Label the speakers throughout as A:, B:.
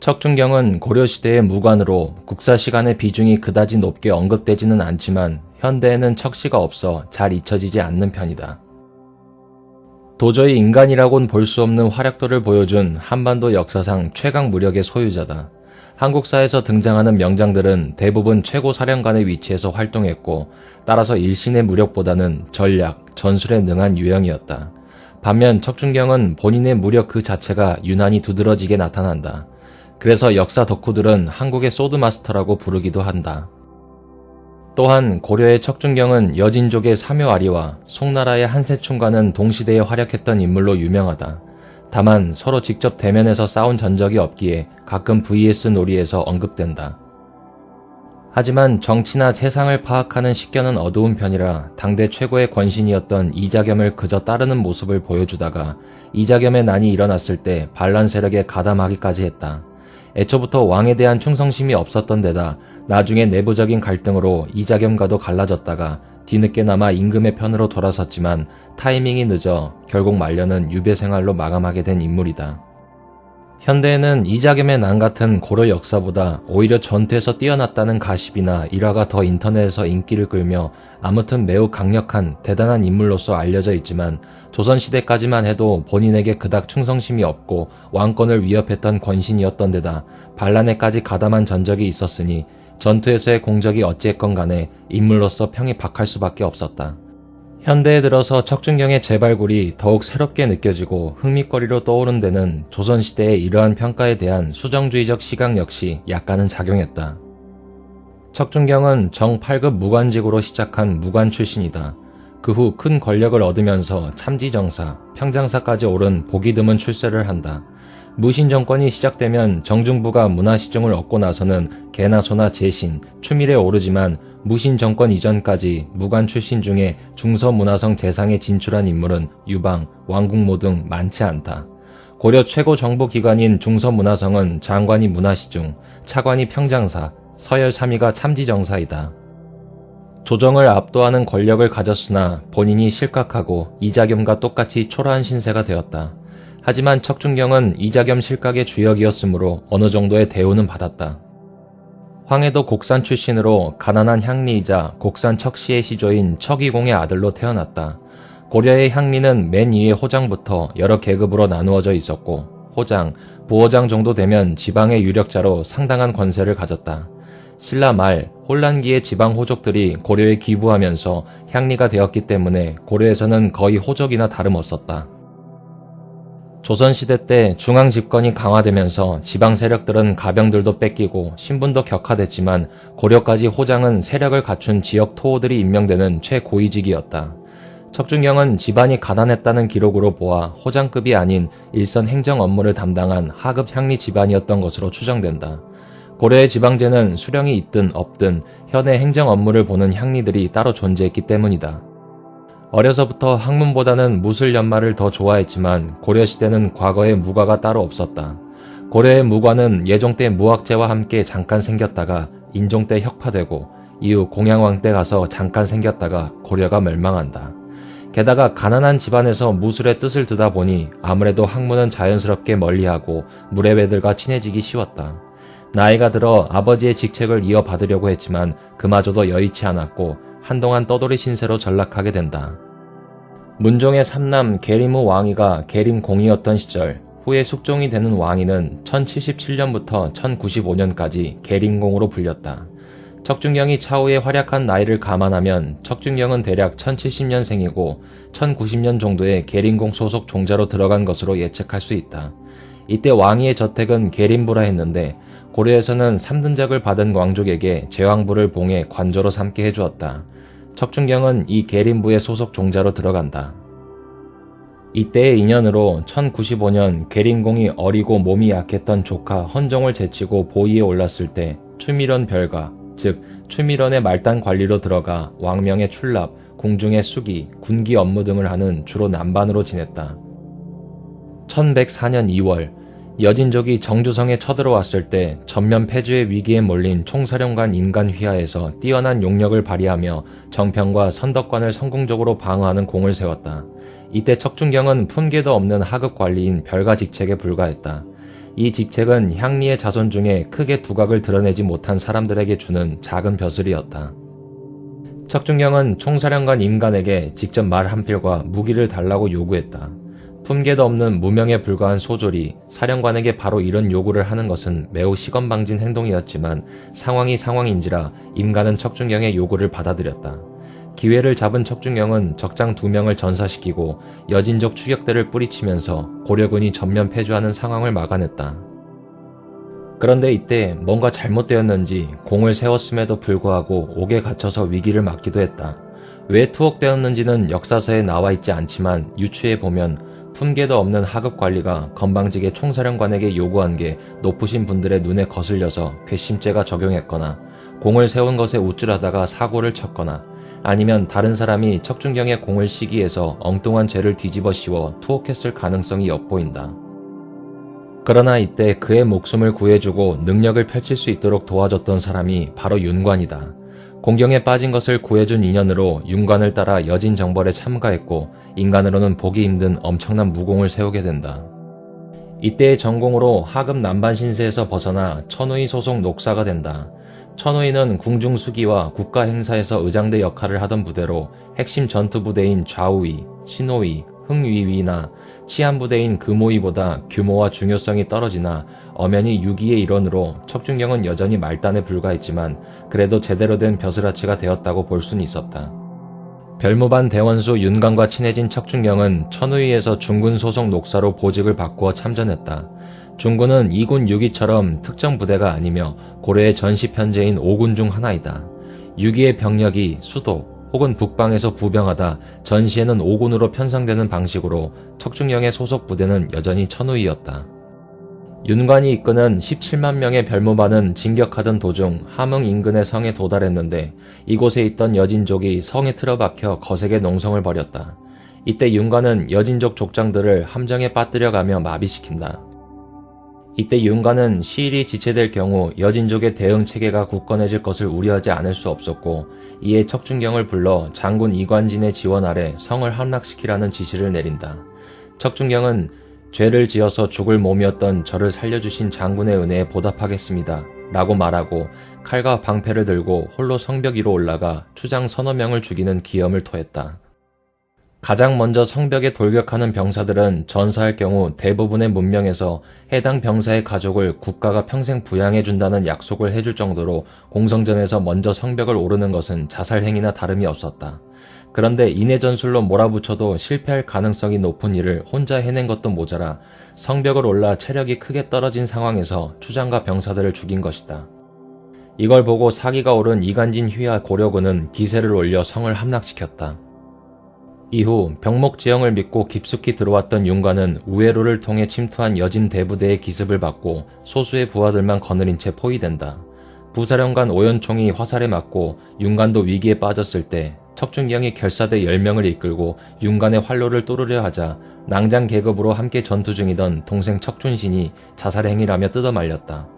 A: 척준경은 고려시대의 무관으로 국사시간의 비중이 그다지 높게 언급되지는 않지만 현대에는 척시가 없어 잘 잊혀지지 않는 편이다. 도저히 인간이라곤 볼 수 없는 활약도를 보여준 한반도 역사상 최강 무력의 소유자다. 한국사에서 등장하는 명장들은 대부분 최고 사령관의 위치에서 활동했고 따라서 일신의 무력보다는 전략, 전술에 능한 유형이었다. 반면 척준경은 본인의 무력 그 자체가 유난히 두드러지게 나타난다. 그래서 역사 덕후들은 한국의 소드마스터라고 부르기도 한다. 또한 고려의 척준경은 여진족의 사묘아리와 송나라의 한세충과는 동시대에 활약했던 인물로 유명하다. 다만 서로 직접 대면해서 싸운 전적이 없기에 가끔 vs 놀이에서 언급된다. 하지만 정치나 세상을 파악하는 식견은 어두운 편이라 당대 최고의 권신이었던 이자겸을 그저 따르는 모습을 보여주다가 이자겸의 난이 일어났을 때 반란 세력에 가담하기까지 했다. 애초부터 왕에 대한 충성심이 없었던 데다 나중에 내부적인 갈등으로 이자겸과도 갈라졌다가 뒤늦게나마 임금의 편으로 돌아섰지만 타이밍이 늦어 결국 말년은 유배 생활로 마감하게 된 인물이다. 현대에는 이자겸의 난 같은 고려 역사보다 오히려 전투에서 뛰어났다는 가십이나 일화가 더 인터넷에서 인기를 끌며 아무튼 매우 강력한 대단한 인물로서 알려져 있지만 조선시대까지만 해도 본인에게 그닥 충성심이 없고 왕권을 위협했던 권신이었던 데다 반란에까지 가담한 전적이 있었으니 전투에서의 공적이 어찌했건 간에 인물로서 평이 박할 수밖에 없었다. 현대에 들어서 척준경의 재발굴이 더욱 새롭게 느껴지고 흥미거리로 떠오른 데는 조선시대의 이러한 평가에 대한 수정주의적 시각 역시 약간은 작용했다. 척준경은 정 8급 무관직으로 시작한 무관 출신이다. 그 후 큰 권력을 얻으면서 참지정사, 평장사까지 오른 보기 드문 출세를 한다. 무신 정권이 시작되면 정중부가 문화시중을 얻고 나서는 개나 소나 재신, 추밀에 오르지만 무신 정권 이전까지 무관 출신 중에 중서문화성 재상에 진출한 인물은 유방, 왕국모 등 많지 않다. 고려 최고 정보기관인 중서문화성은 장관이 문화시중, 차관이 평장사, 서열 3위가 참지정사이다. 조정을 압도하는 권력을 가졌으나 본인이 실각하고 이자겸과 똑같이 초라한 신세가 되었다. 하지만 척준경은 이자겸 실각의 주역이었으므로 어느 정도의 대우는 받았다. 황해도 곡산 출신으로 가난한 향리이자 곡산 척시의 시조인 척이공의 아들로 태어났다. 고려의 향리는 맨 위의 호장부터 여러 계급으로 나누어져 있었고 호장, 부호장 정도 되면 지방의 유력자로 상당한 권세를 가졌다. 신라 말 혼란기의 지방 호족들이 고려에 기부하면서 향리가 되었기 때문에 고려에서는 거의 호족이나 다름없었다. 조선시대 때 중앙 집권이 강화되면서 지방 세력들은 가병들도 뺏기고 신분도 격화됐지만 고려까지 호장은 세력을 갖춘 지역 토호들이 임명되는 최고위직이었다. 척준경은 집안이 가난했다는 기록으로 보아 호장급이 아닌 일선 행정 업무를 담당한 하급 향리 집안이었던 것으로 추정된다. 고려의 지방제는 수령이 있든 없든 현의 행정 업무를 보는 향리들이 따로 존재했기 때문이다. 어려서부터 학문보다는 무술 연마를 더 좋아했지만 고려시대는 과거에 무과가 따로 없었다. 고려의 무과는 예종 때 무학제와 함께 잠깐 생겼다가 인종 때 혁파되고 이후 공양왕 때 가서 잠깐 생겼다가 고려가 멸망한다. 게다가 가난한 집안에서 무술의 뜻을 듣다 보니 아무래도 학문은 자연스럽게 멀리하고 무례배들과 친해지기 쉬웠다. 나이가 들어 아버지의 직책을 이어받으려고 했지만 그마저도 여의치 않았고 한동안 떠돌이 신세로 전락하게 된다. 문종의 삼남 계림후 왕이가 계림공이었던 시절 후에 숙종이 되는 왕이는 1077년부터 1095년까지 계림공으로 불렸다. 척준경이 차후에 활약한 나이를 감안하면 척준경은 대략 1070년생이고 1090년 정도에 계림공 소속 종자로 들어간 것으로 예측할 수 있다. 이때 왕위의 저택은 계림부라 했는데 고려에서는 3등작을 받은 왕족에게 제왕부를 봉해 관저로 삼게 해주었다. 척준경은 이 계림부의 소속 종자로 들어간다. 이때의 인연으로 1095년 계림공이 어리고 몸이 약했던 조카 헌종을 제치고 보위에 올랐을 때 추밀원 별가, 즉 추밀원의 말단 관리로 들어가 왕명의 출납, 궁중의 수기, 군기 업무 등을 하는 주로 남반으로 지냈다. 1104년 2월 여진족이 정주성에 쳐들어왔을 때 전면 패주의 위기에 몰린 총사령관 임간휘하에서 뛰어난 용력을 발휘하며 정평과 선덕관을 성공적으로 방어하는 공을 세웠다. 이때 척준경은 품계도 없는 하급 관리인 별가 직책에 불과했다. 이 직책은 향리의 자손 중에 크게 두각을 드러내지 못한 사람들에게 주는 작은 벼슬이었다. 척준경은 총사령관 임간에게 직접 말 한 필과 무기를 달라고 요구했다. 품계도 없는 무명에 불과한 소졸이 사령관에게 바로 이런 요구를 하는 것은 매우 시건방진 행동이었지만 상황이 상황인지라 임간은 척준경의 요구를 받아들였다. 기회를 잡은 척준경은 적장 2명을 전사시키고 여진족 추격대를 뿌리치면서 고려군이 전면 패주하는 상황을 막아냈다. 그런데 이때 뭔가 잘못되었는지 공을 세웠음에도 불구하고 옥에 갇혀서 위기를 맞기도 했다. 왜 투옥되었는지는 역사서에 나와 있지 않지만 유추해 보면 품계도 없는 하급 관리가 건방지게 총사령관에게 요구한 게 높으신 분들의 눈에 거슬려서 괘씸죄가 적용했거나 공을 세운 것에 우쭐하다가 사고를 쳤거나 아니면 다른 사람이 척준경의 공을 시기해서 엉뚱한 죄를 뒤집어 씌워 투옥했을 가능성이 엿보인다. 그러나 이때 그의 목숨을 구해주고 능력을 펼칠 수 있도록 도와줬던 사람이 바로 윤관이다. 공경에 빠진 것을 구해준 인연으로 윤관을 따라 여진 정벌에 참가했고 인간으로는 보기 힘든 엄청난 무공을 세우게 된다. 이때의 전공으로 하급 남반신세에서 벗어나 천우희 소속 녹사가 된다. 천우희는 궁중수기와 국가행사에서 의장대 역할을 하던 부대로 핵심 전투부대인 좌우위, 신호위, 흥위위나 치안부대인 금호위보다 규모와 중요성이 떨어지나 엄연히 유기의 일원으로 척준경은 여전히 말단에 불과했지만 그래도 제대로 된 벼슬아치가 되었다고 볼 수는 있었다. 별무반 대원수 윤관과 친해진 척준경은 천우위에서 중군 소속 녹사로 보직을 바꾸어 참전했다. 중군은 2군 6위처럼 특정 부대가 아니며 고려의 전시 편제인 5군 중 하나이다. 6위의 병력이 수도 혹은 북방에서 부병하다 전시에는 5군으로 편성되는 방식으로 척준경의 소속 부대는 여전히 천우위였다. 윤관이 이끄는 17만 명의 별무반은 진격하던 도중 함흥 인근의 성에 도달했는데 이곳에 있던 여진족이 성에 틀어박혀 거세게 농성을 벌였다. 이때 윤관은 여진족 족장들을 함정에 빠뜨려가며 마비시킨다. 이때 윤관은 시일이 지체될 경우 여진족의 대응 체계가 굳건해질 것을 우려하지 않을 수 없었고 이에 척준경을 불러 장군 이관진의 지원 아래 성을 함락시키라는 지시를 내린다. 척준경은 죄를 지어서 죽을 몸이었던 저를 살려주신 장군의 은혜에 보답하겠습니다 라고 말하고 칼과 방패를 들고 홀로 성벽 위로 올라가 추장 서너 명을 죽이는 기염을 토했다. 가장 먼저 성벽에 돌격하는 병사들은 전사할 경우 대부분의 문명에서 해당 병사의 가족을 국가가 평생 부양해준다는 약속을 해줄 정도로 공성전에서 먼저 성벽을 오르는 것은 자살행위나 다름이 없었다. 그런데 인해 전술로 몰아붙여도 실패할 가능성이 높은 일을 혼자 해낸 것도 모자라 성벽을 올라 체력이 크게 떨어진 상황에서 추장과 병사들을 죽인 것이다. 이걸 보고 사기가 오른 이간진 휘하 고려군은 기세를 올려 성을 함락시켰다. 이후 병목지형을 믿고 깊숙이 들어왔던 윤관은 우회로를 통해 침투한 여진 대부대의 기습을 받고 소수의 부하들만 거느린 채 포위된다. 부사령관 오연총이 화살에 맞고 윤관도 위기에 빠졌을 때 척준경이 결사대 10명을 이끌고 윤관의 활로를 뚫으려 하자 낭장 계급으로 함께 전투 중이던 동생 척준신이 자살행위라며 뜯어말렸다.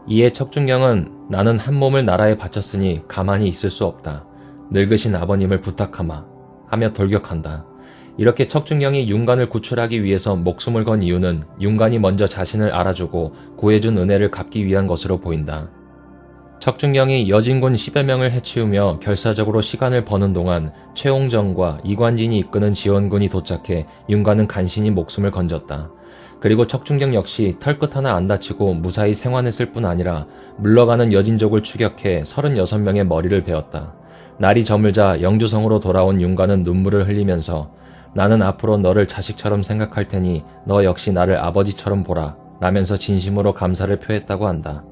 A: 이에 척준경은 나는 한 몸을 나라에 바쳤으니 가만히 있을 수 없다. 늙으신 아버님을 부탁하마 하며 돌격한다. 이렇게 척준경이 윤관을 구출하기 위해서 목숨을 건 이유는 윤관이 먼저 자신을 알아주고 구해준 은혜를 갚기 위한 것으로 보인다. 척준경이 여진군 10여 명을 해치우며 결사적으로 시간을 버는 동안 최홍정과 이관진이 이끄는 지원군이 도착해 윤관은 간신히 목숨을 건졌다. 그리고 척준경 역시 털끝 하나 안 다치고 무사히 생還했을 뿐 아니라 물러가는 여진족을 추격해 36명의 머리를 베었다. 날이 저물자 영주성으로 돌아온 윤관은 눈물을 흘리면서 나는 앞으로 너를 자식처럼 생각할 테니 너 역시 나를 아버지처럼 보라 라면서 진심으로 감사를 표했다고 한다.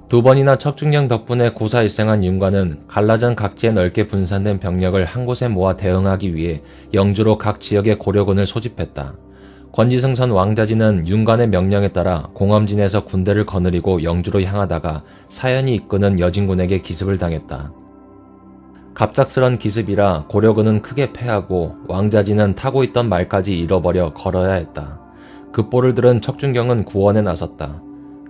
A: 2번이나 척준경 덕분에 구사일생한 윤관은 갈라전 각지에 넓게 분산된 병력을 한 곳에 모아 대응하기 위해 영주로 각 지역의 고려군을 소집했다. 권지승선 왕자진은 윤관의 명령에 따라 공엄진에서 군대를 거느리고 영주로 향하다가 사연이 이끄는 여진군에게 기습을 당했다. 갑작스런 기습이라 고려군은 크게 패하고 왕자진은 타고 있던 말까지 잃어버려 걸어야 했다. 급보를 들은 척준경은 구원에 나섰다.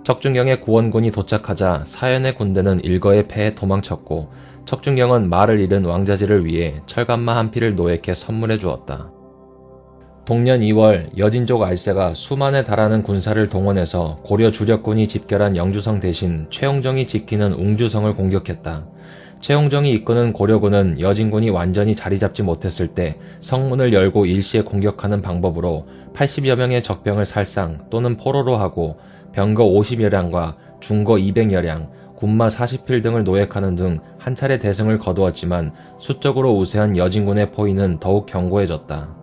A: 척준경의 구원군이 도착하자 사연의 군대는 일거에 패해 도망쳤고 척준경은 말을 잃은 왕자지를 위해 철갑마 한 피를 노획해 선물해 주었다. 동년 2월 여진족 알세가 수만에 달하는 군사를 동원해서 고려 주력군이 집결한 영주성 대신 최홍정이 지키는 웅주성을 공격했다. 최홍정이 이끄는 고려군은 여진군이 완전히 자리 잡지 못했을 때 성문을 열고 일시에 공격하는 방법으로 80여 명의 적병을 살상 또는 포로로 하고 병거 50여량과 중거 200여량, 군마 40필 등을 노획하는 등 한 차례 대승을 거두었지만 수적으로 우세한 여진군의 포위는 더욱 견고해졌다.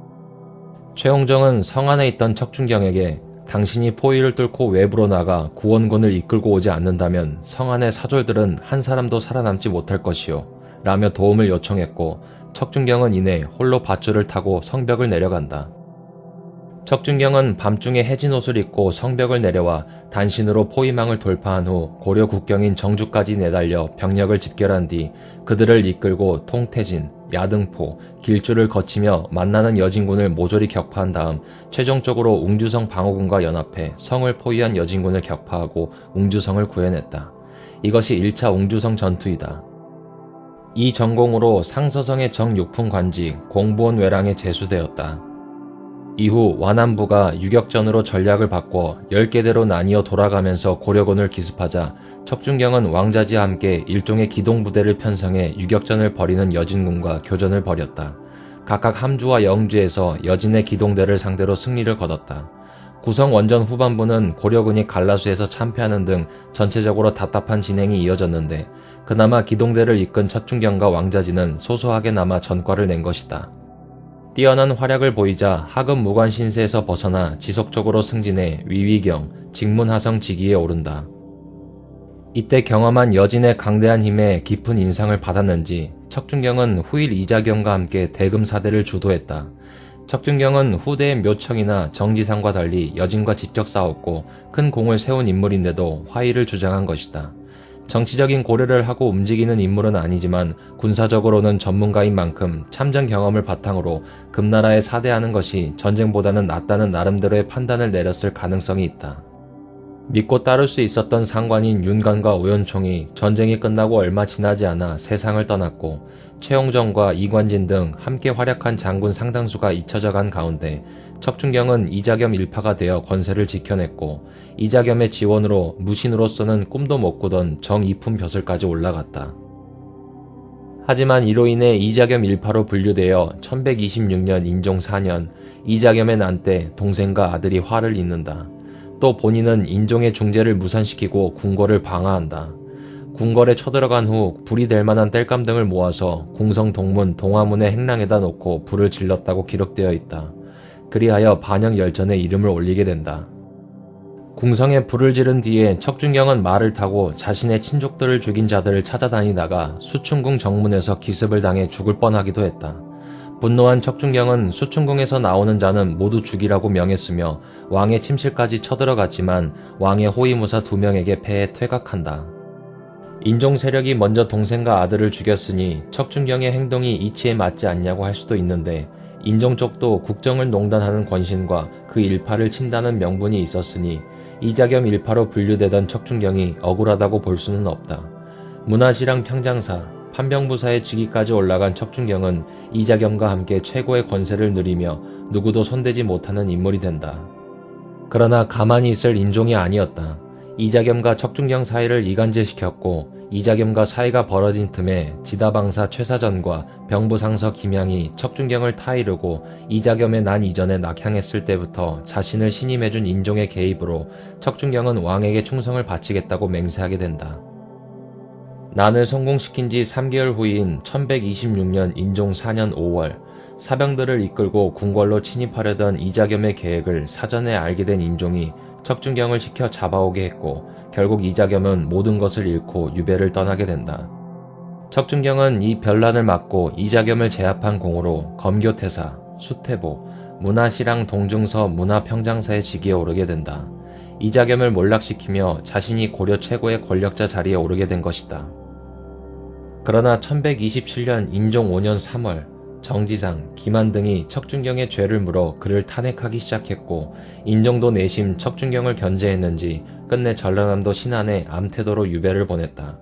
A: 최홍정은 성 안에 있던 척준경에게 당신이 포위를 뚫고 외부로 나가 구원군을 이끌고 오지 않는다면 성 안의 사졸들은 한 사람도 살아남지 못할 것이요 라며 도움을 요청했고 척준경은 이내 홀로 밧줄을 타고 성벽을 내려간다. 척준경은 밤중에 해진 옷을 입고 성벽을 내려와 단신으로 포위망을 돌파한 후 고려 국경인 정주까지 내달려 병력을 집결한 뒤 그들을 이끌고 통태진, 야등포, 길주를 거치며 만나는 여진군을 모조리 격파한 다음 최종적으로 웅주성 방어군과 연합해 성을 포위한 여진군을 격파하고 웅주성을 구해냈다. 이것이 1차 웅주성 전투이다. 이 전공으로 상서성의 정육품 관직, 공부원 외랑에 제수되었다. 이후 완안부가 유격전으로 전략을 바꿔 10개대로 나뉘어 돌아가면서 고려군을 기습하자 척준경은 왕자지와 함께 일종의 기동부대를 편성해 유격전을 벌이는 여진군과 교전을 벌였다. 각각 함주와 영주에서 여진의 기동대를 상대로 승리를 거뒀다. 구성 원전 후반부는 고려군이 갈라수에서 참패하는 등 전체적으로 답답한 진행이 이어졌는데 그나마 기동대를 이끈 척준경과 왕자지는 소소하게나마 전과를 낸 것이다. 뛰어난 활약을 보이자 하급 무관 신세에서 벗어나 지속적으로 승진해 위위경, 직문하성 직위에 오른다. 이때 경험한 여진의 강대한 힘에 깊은 인상을 받았는지 척준경은 후일 이자겸과 함께 대금사대를 주도했다. 척준경은 후대의 묘청이나 정지상과 달리 여진과 직접 싸웠고 큰 공을 세운 인물인데도 화의를 주장한 것이다. 정치적인 고려를 하고 움직이는 인물은 아니지만 군사적으로는 전문가인 만큼 참전 경험을 바탕으로 금나라에 사대하는 것이 전쟁보다는 낫다는 나름대로의 판단을 내렸을 가능성이 있다. 믿고 따를 수 있었던 상관인 윤관과 오연총이 전쟁이 끝나고 얼마 지나지 않아 세상을 떠났고 최홍정과 이관진 등 함께 활약한 장군 상당수가 잊혀져 간 가운데 척준경은 이자겸 일파가 되어 권세를 지켜냈고 이자겸의 지원으로 무신으로서는 꿈도 못 꾸던 정이품 벼슬까지 올라갔다. 하지만 이로 인해 이자겸 일파로 분류되어 1126년 인종 4년 이자겸의 난 때 동생과 아들이 화를 잇는다. 또 본인은 인종의 중재를 무산시키고 궁궐을 방화한다. 궁궐에 쳐들어간 후 불이 될 만한 땔감 등을 모아서 궁성 동문 동화문의 행랑에다 놓고 불을 질렀다고 기록되어 있다. 그리하여 반영열전에 이름을 올리게 된다. 궁성에 불을 지른 뒤에 척준경은 말을 타고 자신의 친족들을 죽인 자들을 찾아다니다가 수춘궁 정문에서 기습을 당해 죽을 뻔하기도 했다. 분노한 척준경은 수춘궁에서 나오는 자는 모두 죽이라고 명했으며 왕의 침실까지 쳐들어갔지만 왕의 호위무사 2명에게 패해 퇴각한다. 인종 세력이 먼저 동생과 아들을 죽였으니 척준경의 행동이 이치에 맞지 않냐고 할 수도 있는데 인종 쪽도 국정을 농단하는 권신과 그 일파를 친다는 명분이 있었으니 이자겸 일파로 분류되던 척준경이 억울하다고 볼 수는 없다. 문화시랑 평장사, 판병부사의 직위까지 올라간 척준경은 이자겸과 함께 최고의 권세를 누리며 누구도 손대지 못하는 인물이 된다. 그러나 가만히 있을 인종이 아니었다. 이자겸과 척준경 사이를 이간질시켰고 이자겸과 사이가 벌어진 틈에 지다방사 최사전과 병부상서 김양이 척준경을 타이르고 이자겸의 난 이전에 낙향했을 때부터 자신을 신임해준 인종의 개입으로 척준경은 왕에게 충성을 바치겠다고 맹세하게 된다. 난을 성공시킨 지 3개월 후인 1126년 인종 4년 5월 사병들을 이끌고 궁궐로 침입하려던 이자겸의 계획을 사전에 알게 된 인종이 척준경을 시켜 잡아오게 했고 결국 이자겸은 모든 것을 잃고 유배를 떠나게 된다. 척준경은 이 변란을 막고 이자겸을 제압한 공으로 검교태사, 수태보, 문화시랑 동중서 문화평장사의 직위에 오르게 된다. 이자겸을 몰락시키며 자신이 고려 최고의 권력자 자리에 오르게 된 것이다. 그러나 1127년 인종 5년 3월 정지상, 기만 등이 척준경의 죄를 물어 그를 탄핵하기 시작했고 인종도 내심 척준경을 견제했는지 끝내 전라남도 신안에 암태도로 유배를 보냈다.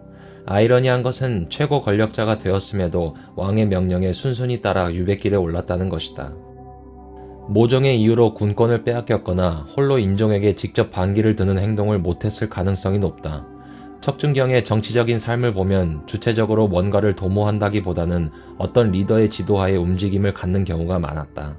A: 아이러니한 것은 최고 권력자가 되었음에도 왕의 명령에 순순히 따라 유배길에 올랐다는 것이다. 모종의 이유로 군권을 빼앗겼거나 홀로 인종에게 직접 반기를 드는 행동을 못했을 가능성이 높다. 척준경의 정치적인 삶을 보면 주체적으로 뭔가를 도모한다기보다는 어떤 리더의 지도하에 움직임을 갖는 경우가 많았다.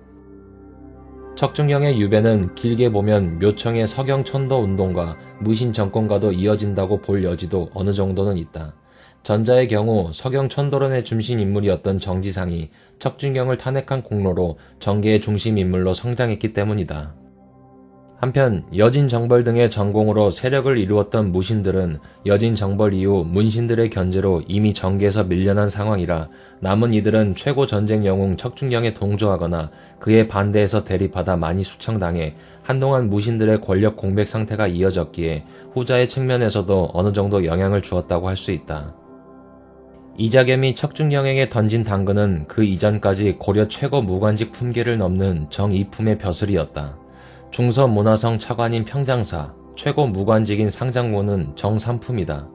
A: 척준경의 유배는 길게 보면 묘청의 서경천도 운동과 무신 정권과도 이어진다고 볼 여지도 어느 정도는 있다. 전자의 경우 서경천도론의 중심 인물이었던 정지상이 척준경을 탄핵한 공로로 정계의 중심 인물로 성장했기 때문이다. 한편 여진정벌 등의 전공으로 세력을 이루었던 무신들은 여진정벌 이후 문신들의 견제로 이미 정계에서 밀려난 상황이라 남은 이들은 최고 전쟁 영웅 척준경에 동조하거나 그에 반대해서 대립하다 많이 숙청당해 한동안 무신들의 권력 공백 상태가 이어졌기에 후자의 측면에서도 어느 정도 영향을 주었다고 할 수 있다. 이자겸이 척준경에게 던진 당근은 그 이전까지 고려 최고 무관직 품계를 넘는 정이품의 벼슬이었다. 중서문화성 차관인 평장사, 최고 무관직인 상장모는 정삼품이다.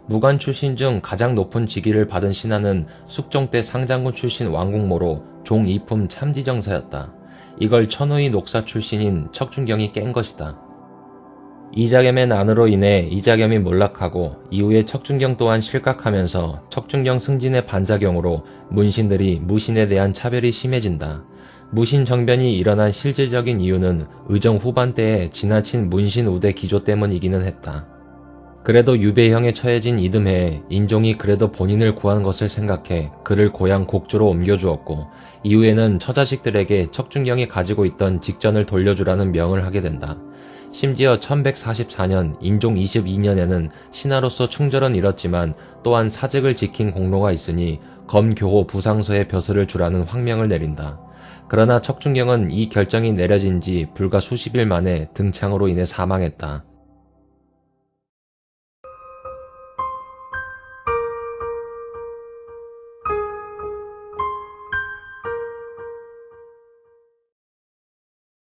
A: 무관 출신 중 가장 높은 직위를 받은 신하는 숙종 때 상장군 출신 왕국모로 종이품 참지정사였다. 이걸 천호의 녹사 출신인 척준경이 깬 것이다. 이자겸의 난으로 인해 이자겸이 몰락하고 이후에 척준경 또한 실각하면서 척준경 승진의 반작용으로 문신들이 무신에 대한 차별이 심해진다. 무신 정변이 일어난 실질적인 이유는 의정 후반때에 지나친 문신 우대 기조 때문이기는 했다. 그래도 유배형에 처해진 이듬해에 인종이 그래도 본인을 구한 것을 생각해 그를 고향 곡주로 옮겨주었고 이후에는 처자식들에게 척준경이 가지고 있던 직전을 돌려주라는 명을 하게 된다. 심지어 1144년 인종 22년에는 신하로서 충절은 잃었지만 또한 사직을 지킨 공로가 있으니 검교호 부상서에 벼슬을 주라는 황명을 내린다. 그러나 척준경은 이 결정이 내려진 지 불과 수십 일 만에 등창으로 인해 사망했다.